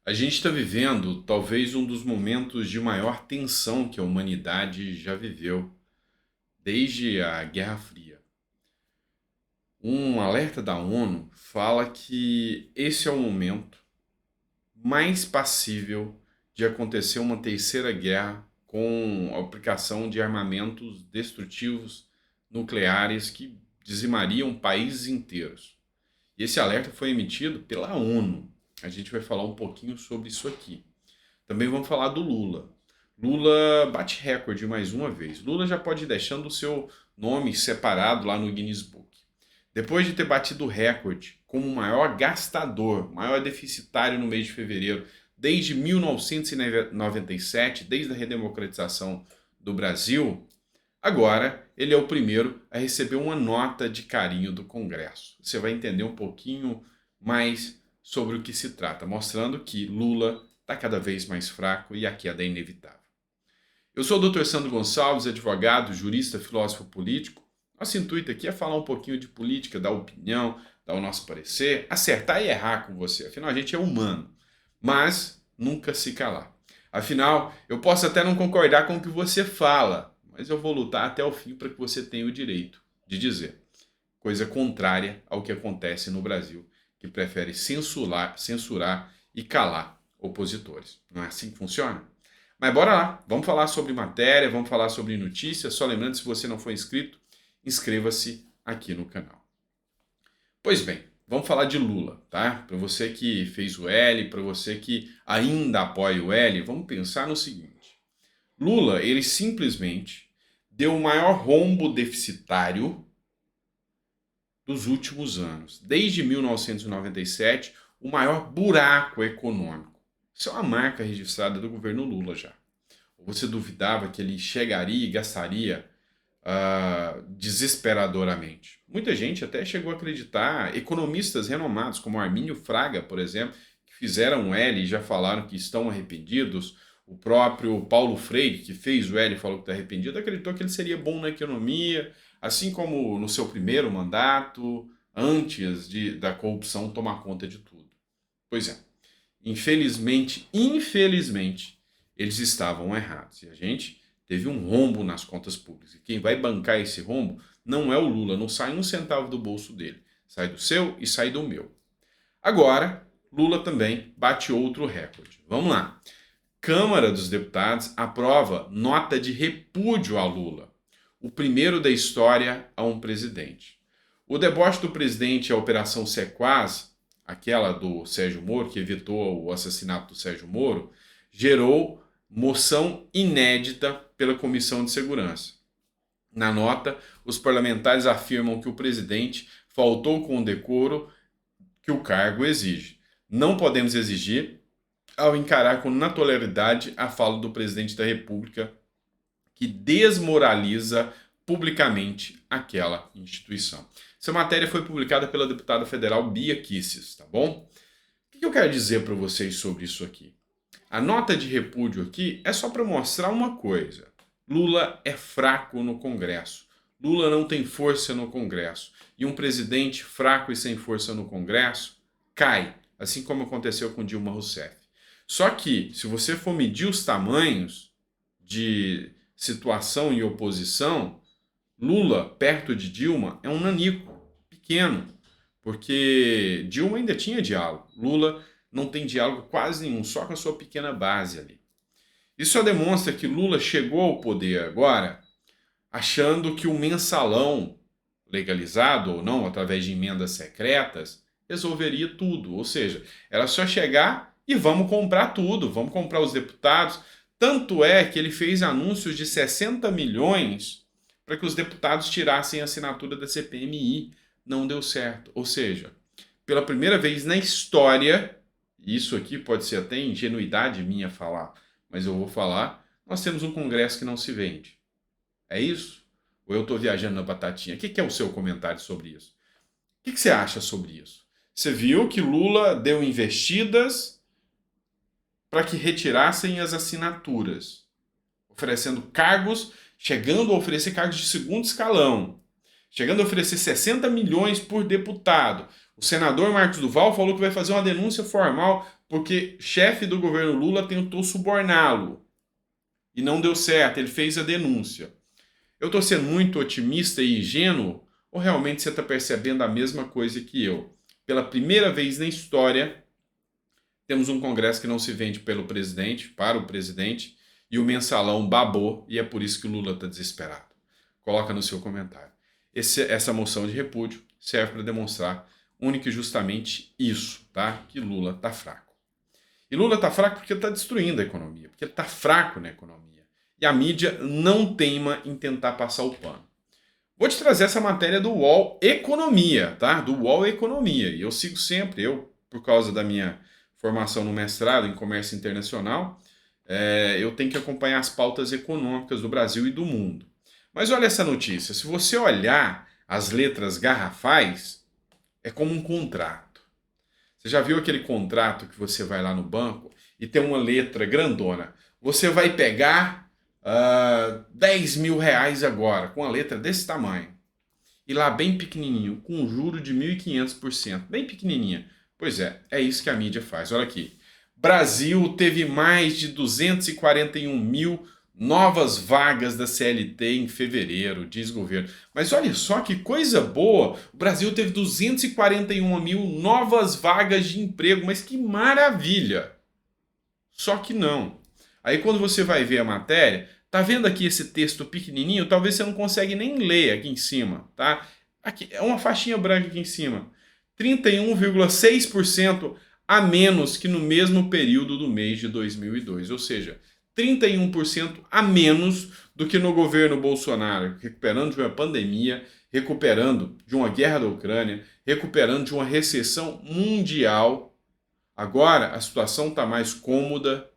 A gente está vivendo talvez um dos momentos de maior tensão que a humanidade já viveu, desde a Guerra Fria. Um alerta da ONU fala que esse é o momento mais passível de acontecer uma terceira guerra com a aplicação de armamentos destrutivos nucleares que dizimariam países inteiros. E esse alerta foi emitido pela ONU. A gente vai falar um pouquinho sobre isso aqui. Também vamos falar do Lula. Lula bate recorde mais uma vez. Lula já pode ir deixando o seu nome separado lá no Guinness Book. Depois de ter batido o recorde como o maior gastador, maior deficitário no mês de fevereiro, desde 1997, desde a redemocratização do Brasil, agora ele é o primeiro a receber uma nota de carinho do Congresso. Você vai entender um pouquinho mais sobre o que se trata, mostrando que Lula está cada vez mais fraco e a queda é inevitável. Eu sou o Dr. Sandro Gonçalves, advogado, jurista, filósofo político. Nosso intuito aqui é falar um pouquinho de política, dar opinião, dar o nosso parecer, acertar e errar com você. Afinal, a gente é humano, mas nunca se calar. Afinal, eu posso até não concordar com o que você fala, mas eu vou lutar até o fim para que você tenha o direito de dizer coisa contrária ao que acontece no Brasil, que prefere censurar e calar opositores. Não é assim que funciona? Mas bora lá, vamos falar sobre matéria, vamos falar sobre notícias. Só lembrando, se você não for inscrito, inscreva-se aqui no canal. Pois bem, vamos falar de Lula, tá? Para você que fez o L, para você que ainda apoia o L, vamos pensar no seguinte. Lula, ele simplesmente deu o maior rombo deficitário dos últimos anos. Desde 1997, o maior buraco econômico. Isso é uma marca registrada do governo Lula já. Você duvidava que ele chegaria e gastaria desesperadoramente. Muita gente até chegou a acreditar, economistas renomados como Armínio Fraga, por exemplo, que fizeram o L e já falaram que estão arrependidos. O próprio Paulo Freire, que fez o L e falou que está arrependido, acreditou que ele seria bom na economia, assim como no seu primeiro mandato, antes da corrupção tomar conta de tudo. Pois é, infelizmente, eles estavam errados. E a gente teve um rombo nas contas públicas. E quem vai bancar esse rombo não é o Lula, não sai um centavo do bolso dele. Sai do seu e sai do meu. Agora, Lula também bate outro recorde. Vamos lá. Câmara dos Deputados aprova nota de repúdio a Lula. O primeiro da história a um presidente. O deboche do presidente, a Operação Sequaz, aquela do Sérgio Moro, que evitou o assassinato do Sérgio Moro, gerou moção inédita pela Comissão de Segurança. Na nota, os parlamentares afirmam que o presidente faltou com o decoro que o cargo exige. Não podemos exigir ao encarar com naturalidade a fala do presidente da República que desmoraliza publicamente aquela instituição. Essa matéria foi publicada pela deputada federal Bia Kicis, tá bom? O que eu quero dizer para vocês sobre isso aqui? A nota de repúdio aqui é só para mostrar uma coisa. Lula é fraco no Congresso. Lula não tem força no Congresso. E um presidente fraco e sem força no Congresso cai, assim como aconteceu com Dilma Rousseff. Só que, se você for medir os tamanhos de situação e oposição, Lula, perto de Dilma, é um nanico, pequeno, porque Dilma ainda tinha diálogo. Lula não tem diálogo quase nenhum, só com a sua pequena base ali. Isso só demonstra que Lula chegou ao poder agora achando que o mensalão, legalizado ou não, através de emendas secretas, resolveria tudo. Ou seja, era só chegar e vamos comprar tudo, vamos comprar os deputados. Tanto é que ele fez anúncios de 60 milhões para que os deputados tirassem a assinatura da CPMI. Não deu certo. Ou seja, pela primeira vez na história, isso aqui pode ser até ingenuidade minha falar, mas eu vou falar, nós temos um Congresso que não se vende. É isso? Ou eu estou viajando na batatinha? O que é o seu comentário sobre isso? O que você acha sobre isso? Você viu que Lula deu investidas para que retirassem as assinaturas, oferecendo cargos, chegando a oferecer cargos de segundo escalão, chegando a oferecer 60 milhões por deputado. O senador Marcos Duval falou que vai fazer uma denúncia formal porque chefe do governo Lula tentou suborná-lo e não deu certo, ele fez a denúncia. Eu estou sendo muito otimista e ingênuo ou realmente você está percebendo a mesma coisa que eu? Pela primeira vez na história, temos um Congresso que não se vende pelo presidente, para o presidente, e o mensalão babou e é por isso que o Lula está desesperado. Coloca no seu comentário. Essa moção de repúdio serve para demonstrar única e justamente isso, tá? Que Lula está fraco. E Lula está fraco porque ele está destruindo a economia, porque ele está fraco na economia. E a mídia não teima em tentar passar o pano. Vou te trazer essa matéria do UOL Economia, tá? Do UOL Economia. E eu sigo sempre, por causa da minha formação no mestrado em comércio internacional, eu tenho que acompanhar as pautas econômicas do Brasil e do mundo. Mas olha essa notícia, se você olhar as letras garrafais, é como um contrato. Você já viu aquele contrato que você vai lá no banco e tem uma letra grandona? Você vai pegar 10 mil reais agora, com a letra desse tamanho. E lá bem pequenininho, com um juro de 1.500%, bem pequenininha. Pois é isso que a mídia faz. Olha aqui. Brasil teve mais de 241 mil novas vagas da CLT em fevereiro, diz o governo. Mas olha só que coisa boa! O Brasil teve 241 mil novas vagas de emprego, mas que maravilha! Só que não. Aí quando você vai ver a matéria, tá vendo aqui esse texto pequenininho? Talvez você não consegue nem ler aqui em cima, tá? Aqui é uma faixinha branca aqui em cima. 31,6% a menos que no mesmo período do mês de 2002, ou seja, 31% a menos do que no governo Bolsonaro, recuperando de uma pandemia, recuperando de uma guerra da Ucrânia, recuperando de uma recessão mundial. Agora a situação está mais cômoda,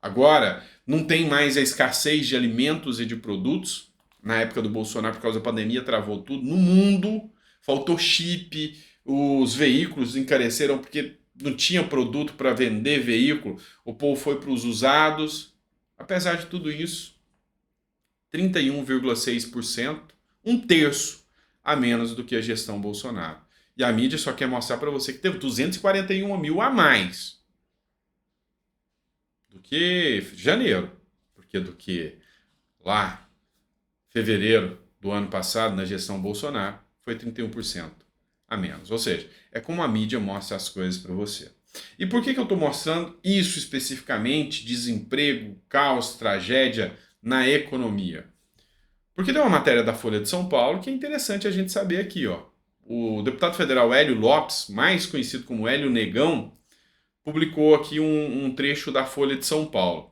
agora não tem mais a escassez de alimentos e de produtos. Na época do Bolsonaro, por causa da pandemia, travou tudo no mundo, faltou chip, os veículos encareceram porque não tinha produto para vender veículo, o povo foi para os usados. Apesar de tudo isso, 31,6%, um terço a menos do que a gestão Bolsonaro. E a mídia só quer mostrar para você que teve 241 mil a mais do que janeiro, porque do que lá, fevereiro do ano passado, na gestão Bolsonaro, foi 31% a menos. Ou seja, é como a mídia mostra as coisas para você. E por que eu estou mostrando isso especificamente, desemprego, caos, tragédia na economia? Porque tem uma matéria da Folha de São Paulo que é interessante a gente saber aqui, ó. O deputado federal Hélio Lopes, mais conhecido como Hélio Negão, publicou aqui um trecho da Folha de São Paulo.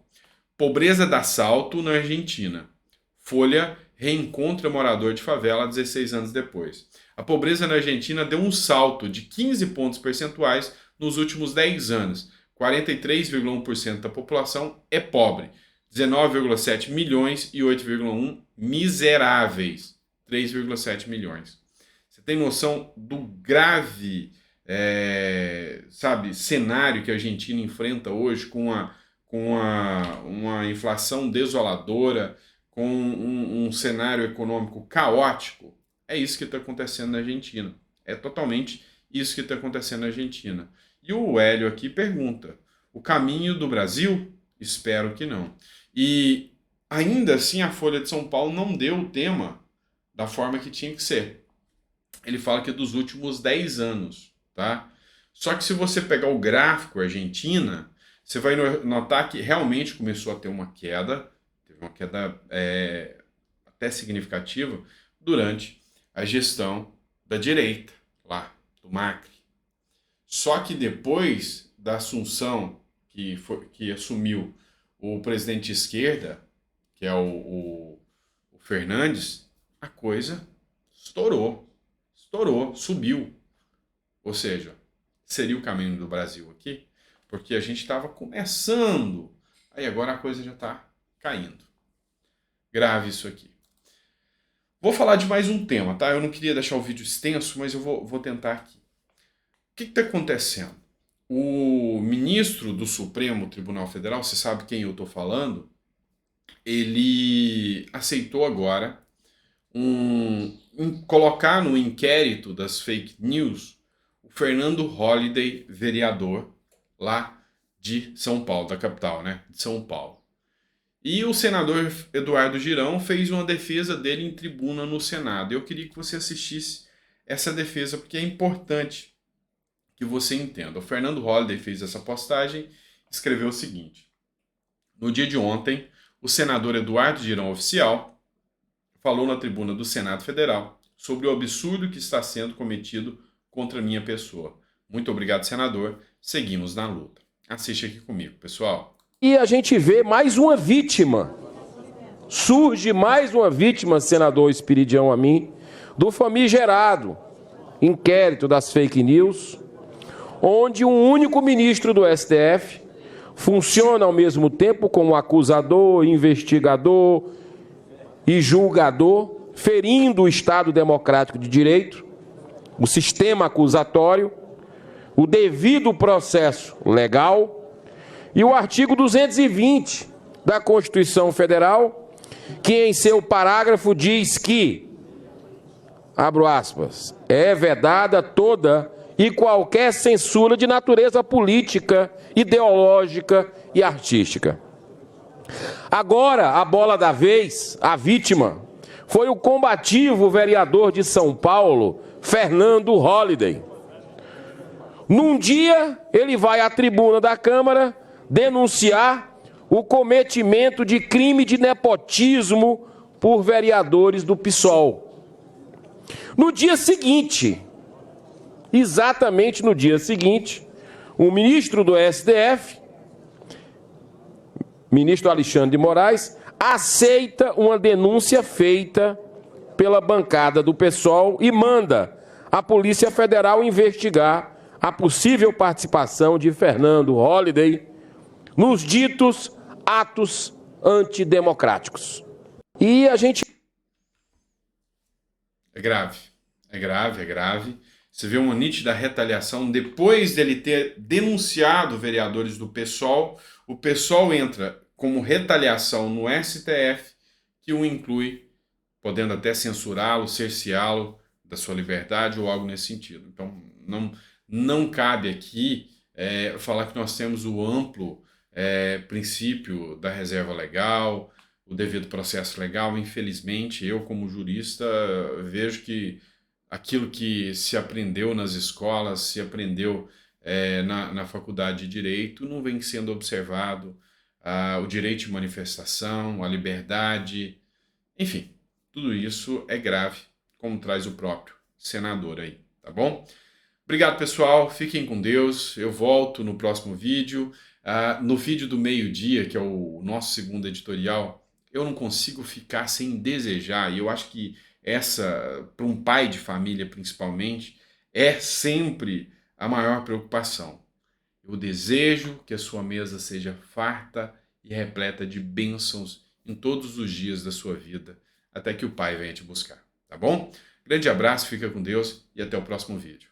Pobreza dá salto na Argentina. Folha reencontra morador de favela 16 anos depois. A pobreza na Argentina deu um salto de 15 pontos percentuais nos últimos 10 anos. 43,1% da população é pobre. 19,7 milhões e 8,1 miseráveis. 3,7 milhões. Você tem noção do grave cenário que a Argentina enfrenta hoje com uma inflação desoladora, com um cenário econômico caótico? É isso que está acontecendo na Argentina. É totalmente isso que está acontecendo na Argentina. E o Hélio aqui pergunta: o caminho do Brasil? Espero que não. E ainda assim a Folha de São Paulo não deu o tema da forma que tinha que ser. Ele fala que é dos últimos 10 anos, tá? Só que se você pegar o gráfico Argentina, você vai notar que realmente começou a ter uma queda, teve uma queda até significativa, durante a gestão da direita, lá, do Macri. Só que depois da assunção que assumiu o presidente de esquerda, que é o Fernandes, a coisa estourou, subiu. Ou seja, seria o caminho do Brasil aqui, porque a gente estava começando, aí agora a coisa já está caindo. Grave isso aqui. Vou falar de mais um tema, tá? Eu não queria deixar o vídeo extenso, mas eu vou tentar aqui. O que está acontecendo? O ministro do Supremo Tribunal Federal, você sabe quem eu estou falando, ele aceitou agora colocar no inquérito das fake news o Fernando Holliday, vereador lá de São Paulo, da capital, né? De São Paulo. E o senador Eduardo Girão fez uma defesa dele em tribuna no Senado. Eu queria que você assistisse essa defesa, porque é importante que você entenda. O Fernando Holliday fez essa postagem e escreveu o seguinte: no dia de ontem, o senador Eduardo Girão Oficial falou na tribuna do Senado Federal sobre o absurdo que está sendo cometido contra minha pessoa. Muito obrigado, senador. Seguimos na luta. Assiste aqui comigo, pessoal. E a gente vê mais uma vítima. Surge mais uma vítima, senador Espiridião Amin, do famigerado inquérito das fake news, onde um único ministro do STF funciona ao mesmo tempo como acusador, investigador e julgador, ferindo o Estado Democrático de Direito, o sistema acusatório, o devido processo legal e o artigo 220 da Constituição Federal, que em seu parágrafo diz que, abro aspas, é vedada toda e qualquer censura de natureza política, ideológica e artística. Agora, a bola da vez, a vítima, foi o combativo vereador de São Paulo, Fernando Holliday. Num dia, ele vai à tribuna da Câmara denunciar o cometimento de crime de nepotismo por vereadores do PSOL. No dia seguinte, exatamente no dia seguinte, o ministro do STF, ministro Alexandre de Moraes, aceita uma denúncia feita pela bancada do PSOL e manda a Polícia Federal investigar a possível participação de Fernando Holliday nos ditos atos antidemocráticos. E a gente... É grave, é grave, é grave. Você vê uma nítida retaliação depois dele ter denunciado vereadores do PSOL. O PSOL entra como retaliação no STF, que o inclui, podendo até censurá-lo, cerceá-lo da sua liberdade ou algo nesse sentido. Então, não cabe aqui falar que nós temos o amplo princípio da reserva legal, o devido processo legal. Infelizmente, eu como jurista vejo que aquilo que se aprendeu nas escolas, se aprendeu na faculdade de Direito, não vem sendo observado. O direito de manifestação, a liberdade, enfim, tudo isso é grave, como traz o próprio senador aí, tá bom? Obrigado, pessoal, fiquem com Deus, eu volto no próximo vídeo. No vídeo do meio-dia, que é o nosso segundo editorial, eu não consigo ficar sem desejar, e eu acho que essa, para um pai de família principalmente, é sempre a maior preocupação. Eu desejo que a sua mesa seja farta e repleta de bênçãos em todos os dias da sua vida, até que o Pai venha te buscar, tá bom? Grande abraço, fica com Deus e até o próximo vídeo.